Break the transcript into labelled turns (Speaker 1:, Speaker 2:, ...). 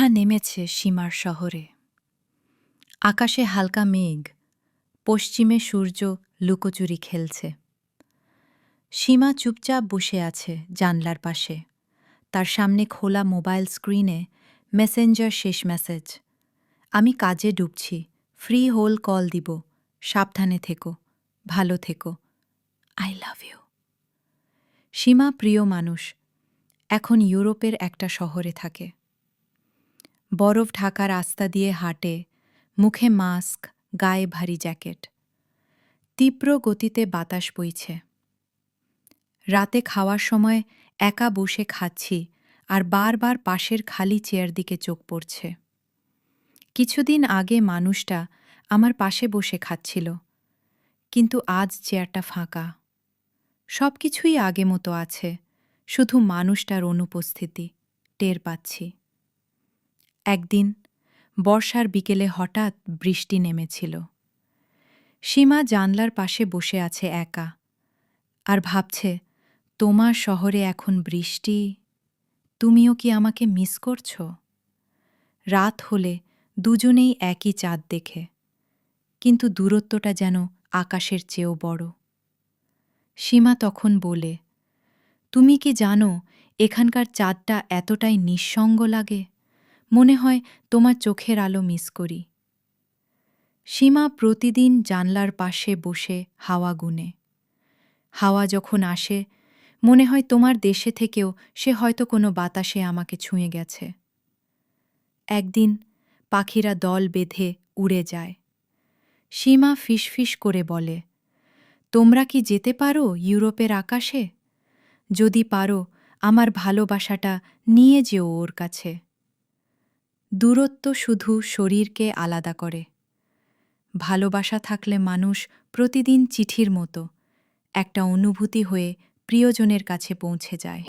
Speaker 1: সন্ধ্যা নেমেছে সীমার শহরে। আকাশে হালকা মেঘ, পশ্চিমে সূর্য লুকোচুরি খেলছে। সীমা চুপচাপ বসে আছে জানলার পাশে। তার সামনে খোলা মোবাইল স্ক্রিনে মেসেঞ্জার শেষ মেসেজ। আমি কাজে ডুবছি, ফ্রি হোল কল দিব, সাবধানে থেকো, ভালো থেকো, আই লাভ ইউ। সীমা প্রিয় মানুষ, এখন ইউরোপের একটা শহরে থাকে। বরফ ঢাকা রাস্তা দিয়ে হাঁটে, মুখে মাস্ক, গায়ে ভারী জ্যাকেট। তীব্র গতিতে বাতাস বইছে। রাতে খাওয়ার সময় একা বসে খাচ্ছি আর বারবার পাশের খালি চেয়ার দিকে চোখ পড়ছে। কিছুদিন আগে মানুষটা আমার পাশে বসে খাচ্ছিল, কিন্তু আজ চেয়ারটা ফাঁকা। সব কিছুই আগে মতো আছে, শুধু মানুষটার অনুপস্থিতি টের পাচ্ছি। একদিন বর্ষার বিকেলে হঠাৎ বৃষ্টি নেমেছিল। সীমা জানলার পাশে বসে আছে একা, আর ভাবছে, তোমার শহরে এখন বৃষ্টি, তুমিও কি আমাকে মিস করছ? রাত হলে দুজনেই একই চাঁদ দেখে, কিন্তু দূরত্বটা যেন আকাশের চেয়েও বড়। সীমা তখন বলে, তুমি কি জানো এখানকার চাঁদটা এতটাই নিঃসঙ্গ লাগে, মনে হয় তোমার চোখের আলো মিস করি। সীমা প্রতিদিন জানলার পাশে বসে হাওয়া গুনে। হাওয়া যখন আসে, মনে হয় তোমার দেশে থেকেও সে হয়তো কোনো বাতাসে আমাকে ছুঁয়ে গেছে। একদিন পাখিরা দল বেঁধে উড়ে যায়। সীমা ফিসফিস করে বলে, তোমরা কি যেতে পারো ইউরোপের আকাশে? যদি পারো, আমার ভালোবাসাটা নিয়ে যেও ওর কাছে। দূরত্ব শুধু শরীরকে আলাদা করে। ভালোবাসা থাকলে মানুষ প্রতিদিন চিঠির মতো একটা অনুভূতি হয়ে প্রিয়জনের কাছে পৌঁছে যায়।